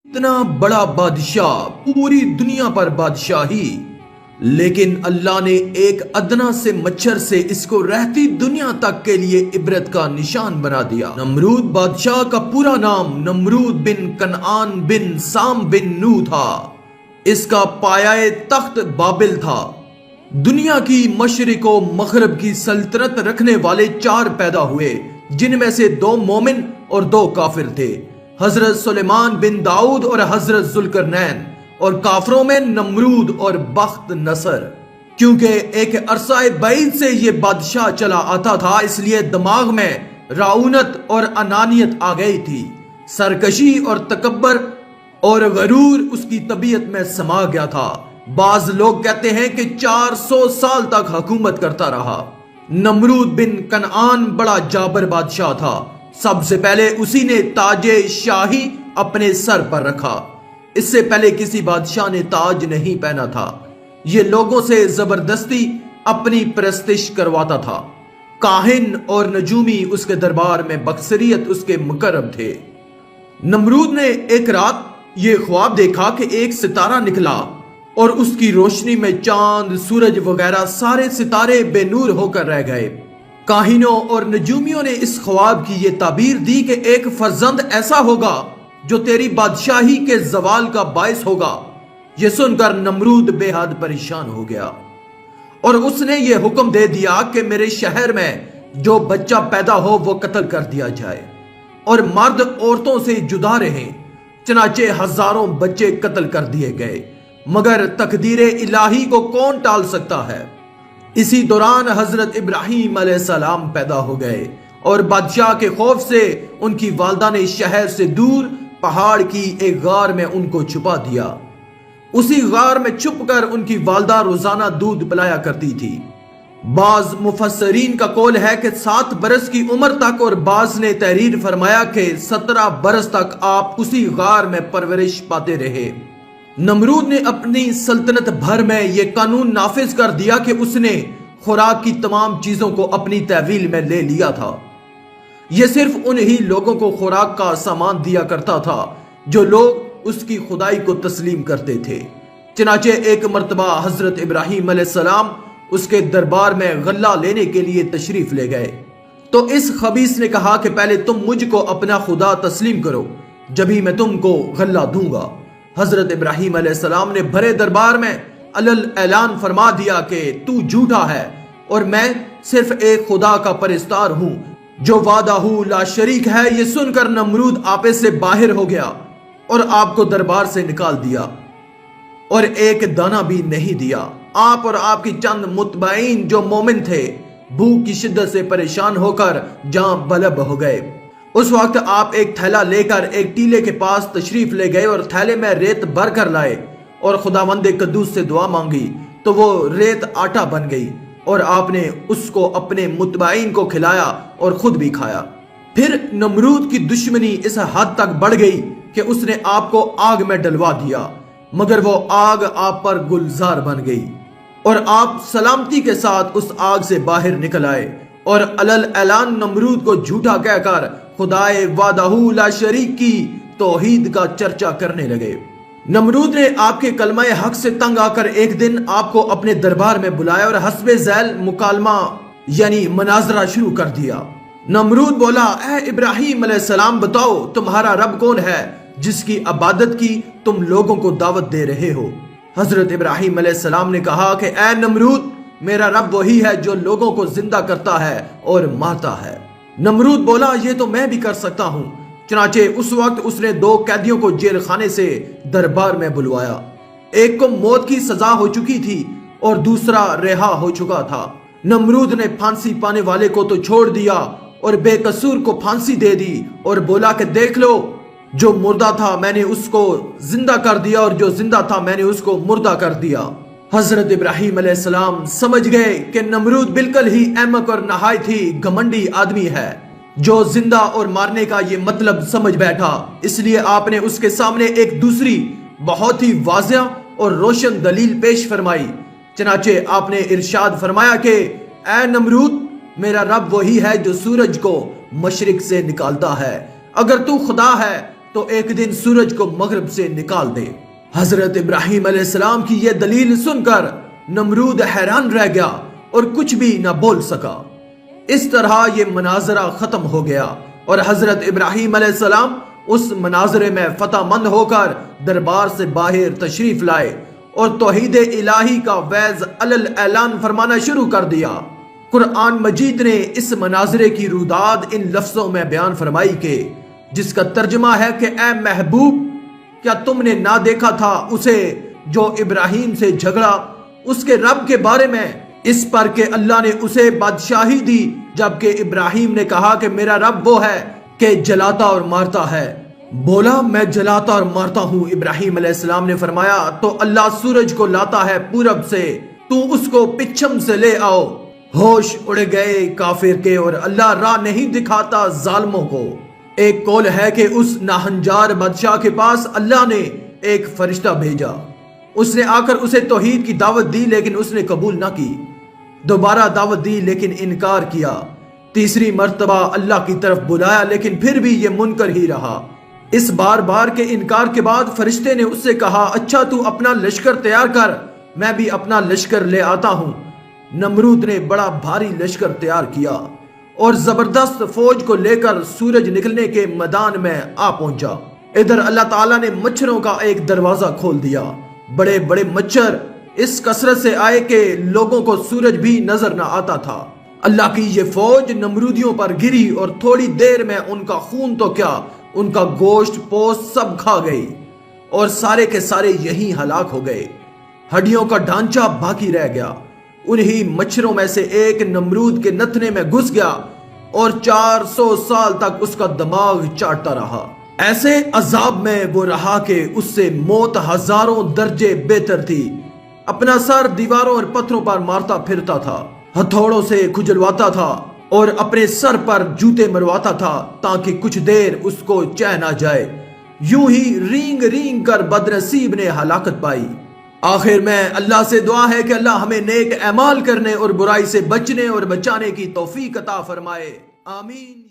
اتنا بڑا بادشاہ، پوری دنیا پر بادشاہی، لیکن اللہ نے ایک ادنا سے مچھر سے اس کو رہتی دنیا تک کے لیے عبرت کا نشان بنا دیا۔ نمرود بادشاہ کا پورا نام نمرود بن کنعان بن سام بن نو تھا۔ اس کا پایہ تخت بابل تھا۔ دنیا کی مشرق و مغرب کی سلطنت رکھنے والے 4 پیدا ہوئے، جن میں سے 2 مومن اور 2 کافر تھے، حضرت سلیمان بن داؤد اور حضرت ذوالقرنین، اور کافروں میں نمرود اور بخت نصر۔ کیونکہ ایک عرصہ بعید سے یہ بادشاہ چلا آتا تھا، اس لیے دماغ میں رعونت اور انانیت آ گئی تھی۔ سرکشی اور تکبر اور غرور اس کی طبیعت میں سما گیا تھا۔ بعض لوگ کہتے ہیں کہ 400 سال تک حکومت کرتا رہا۔ نمرود بن کنعان بڑا جابر بادشاہ تھا۔ سب سے پہلے اسی نے تاج شاہی اپنے سر پر رکھا۔ اس سے پہلے کسی بادشاہ نے تاج نہیں پہنا تھا۔ یہ لوگوں سے زبردستی اپنی پرستش کرواتا تھا۔ کاہن اور نجومی اس کے دربار میں بکثریت اس کے مقرب تھے۔ نمرود نے ایک رات یہ خواب دیکھا کہ ایک ستارہ نکلا اور اس کی روشنی میں چاند، سورج وغیرہ سارے ستارے بے نور ہو کر رہ گئے۔ کاہنوں اور نجومیوں نے اس خواب کی یہ تعبیر دی کہ ایک فرزند ایسا ہوگا جو تیری بادشاہی کے زوال کا باعث ہوگا۔ یہ سن کر نمرود بے حد پریشان ہو گیا اور اس نے یہ حکم دے دیا کہ میرے شہر میں جو بچہ پیدا ہو وہ قتل کر دیا جائے اور مرد عورتوں سے جدا رہیں۔ چنانچہ ہزاروں بچے قتل کر دیے گئے، مگر تقدیر الہی کو کون ٹال سکتا ہے؟ اسی دوران حضرت ابراہیم علیہ السلام پیدا ہو گئے اور بادشاہ کے خوف سے ان کی والدہ نے شہر سے دور پہاڑ کی ایک غار میں ان کو چھپا دیا۔ اسی غار میں چھپ کر ان کی والدہ روزانہ دودھ پلایا کرتی تھی۔ بعض مفسرین کا قول ہے کہ 7 برس کی عمر تک، اور بعض نے تحریر فرمایا کہ 17 برس تک آپ اسی غار میں پرورش پاتے رہے۔ نمرود نے اپنی سلطنت بھر میں یہ قانون نافذ کر دیا کہ اس نے خوراک کی تمام چیزوں کو اپنی تحویل میں لے لیا تھا۔ یہ صرف انہی لوگوں کو خوراک کا سامان دیا کرتا تھا جو لوگ اس کی خدائی کو تسلیم کرتے تھے۔ چنانچہ ایک مرتبہ حضرت ابراہیم علیہ السلام اس کے دربار میں غلہ لینے کے لیے تشریف لے گئے تو اس خبیث نے کہا کہ پہلے تم مجھ کو اپنا خدا تسلیم کرو، جبھی میں تم کو غلہ دوں گا۔ حضرت ابراہیم علیہ السلام نے بھرے دربار میں علل اعلان فرما دیا کہ تو جھوٹا ہے اور میں صرف ایک خدا کا پرستار ہوں جو وحدہ لا شریک ہے۔ یہ سن کر نمرود آپے سے باہر ہو گیا اور آپ کو دربار سے نکال دیا اور ایک دانہ بھی نہیں دیا۔ آپ اور آپ کی چند متبعین جو مومن تھے بھوک کی شدت سے پریشان ہو کر جاں بلب ہو گئے۔ اس وقت آپ ایک تھیلا لے کر ایک ٹیلے کے پاس تشریف لے گئے اور تھیلے میں ریت بھر کر لائے اور خداوند قدوس سے دعا مانگی تو وہ ریت آٹا بن گئی اور آپ نے اس کو اپنے متبعین کو کھلایا اور خود بھی کھایا۔ پھر نمرود کی دشمنی اس حد تک بڑھ گئی کہ اس نے آپ کو آگ میں ڈلوا دیا، مگر وہ آگ آپ پر گلزار بن گئی اور آپ سلامتی کے ساتھ اس آگ سے باہر نکل آئے اور علل اعلان نمرود کو جھوٹا کہہ کر خدائے وحدہ لا شریک کی توحید کا چرچا کرنے لگے۔ نمرود نے آپ کے کلمہ حق سے تنگ آ کر ایک دن آپ کو اپنے دربار میں بلایا اور حسب ذیل مکالمہ یعنی مناظرہ شروع کر دیا۔ نمرود بولا، اے ابراہیم علیہ السلام، بتاؤ تمہارا رب کون ہے جس کی عبادت کی تم لوگوں کو دعوت دے رہے ہو؟ حضرت ابراہیم علیہ السلام نے کہا کہ اے نمرود، میرا رب وہی ہے جو لوگوں کو زندہ کرتا ہے اور مارتا ہے۔ نمرود بولا، یہ تو میں بھی کر سکتا ہوں۔ چنانچہ اس وقت اس نے 2 قیدیوں کو جیل خانے سے دربار میں بلوایا۔ ایک کو موت کی سزا ہو چکی تھی اور دوسرا رہا ہو چکا تھا۔ نمرود نے پھانسی پانے والے کو تو چھوڑ دیا اور بے قصور کو پھانسی دے دی اور بولا کہ دیکھ لو، جو مردہ تھا میں نے اس کو زندہ کر دیا اور جو زندہ تھا میں نے اس کو مردہ کر دیا۔ حضرت ابراہیم علیہ السلام سمجھ گئے کہ نمرود بالکل ہی احمق اور نہایت ہی گھمنڈی آدمی ہے جو زندہ اور مارنے کا یہ مطلب سمجھ بیٹھا۔ اس لیے آپ نے اس کے سامنے ایک دوسری بہت ہی واضح اور روشن دلیل پیش فرمائی۔ چنانچہ آپ نے ارشاد فرمایا کہ اے نمرود، میرا رب وہی ہے جو سورج کو مشرق سے نکالتا ہے۔ اگر تو خدا ہے تو ایک دن سورج کو مغرب سے نکال دے۔ حضرت ابراہیم علیہ السلام کی یہ دلیل سن کر نمرود حیران رہ گیا اور کچھ بھی نہ بول سکا۔ اس طرح یہ مناظرہ ختم ہو گیا اور حضرت ابراہیم علیہ السلام اس مناظرے میں فتح مند ہو کر دربار سے باہر تشریف لائے اور توحید الہی کا وعظ علل اعلان فرمانا شروع کر دیا۔ قرآن مجید نے اس مناظرے کی روداد ان لفظوں میں بیان فرمائی کہ جس کا ترجمہ ہے کہ اے محبوب، کیا تم نے نہ دیکھا تھا اسے جو ابراہیم سے جھگڑا اس کے رب کے بارے میں، اس پر کہ اللہ نے اسے بادشاہی دی، جبکہ ابراہیم نے کہا کہ میرا رب وہ ہے کہ جلاتا اور مارتا ہے۔ بولا میں جلاتا اور مارتا ہوں۔ ابراہیم علیہ السلام نے فرمایا تو اللہ سورج کو لاتا ہے پورب سے، تو اس کو پچھم سے لے آؤ۔ ہوش اڑ گئے کافر کے اور اللہ راہ نہیں دکھاتا ظالموں کو۔ ایک قول ہے کہ اس ناہنجار بادشاہ کے پاس اللہ نے ایک فرشتہ بھیجا، اس نے آ کر اسے توحید کی دعوت دی لیکن اس نے قبول نہ کی۔ دوبارہ دعوت دی لیکن انکار کیا۔ تیسری مرتبہ اللہ کی طرف بلایا لیکن پھر بھی یہ منکر ہی رہا۔ اس بار بار کے انکار کے بعد فرشتے نے اس سے کہا اچھا تو اپنا لشکر تیار کر، میں بھی اپنا لشکر لے آتا ہوں۔ نمرود نے بڑا بھاری لشکر تیار کیا اور زبردست فوج کو لے کر سورج نکلنے کے میدان میں آ پہنچا۔ ادھر اللہ تعالیٰ نے مچھروں کا ایک دروازہ کھول دیا۔ بڑے بڑے مچھر اس کثرت سے آئے کہ لوگوں کو سورج بھی نظر نہ آتا تھا۔ اللہ کی یہ فوج نمرودیوں پر گری اور تھوڑی دیر میں ان کا خون تو کیا، ان کا گوشت پوست سب کھا گئی اور سارے کے سارے یہیں ہلاک ہو گئے۔ ہڈیوں کا ڈھانچہ باقی رہ گیا۔ انہی مچھروں میں سے ایک نمرود کے نتنے میں گھس گیا اور 400 سال تک اس کا دماغ چاٹتا رہا۔ ایسے عذاب میں وہ رہا کہ اس سے موت ہزاروں درجے بہتر تھی۔ اپنا سر دیواروں اور پتھروں پر مارتا پھرتا تھا، ہتھوڑوں سے کھجلواتا تھا اور اپنے سر پر جوتے مرواتا تھا تاکہ کچھ دیر اس کو چین آ جائے۔ یوں ہی رینگ رینگ کر بدنصیب نے ہلاکت پائی۔ آخر میں اللہ سے دعا ہے کہ اللہ ہمیں نیک اعمال کرنے اور برائی سے بچنے اور بچانے کی توفیق عطا فرمائے۔ آمین۔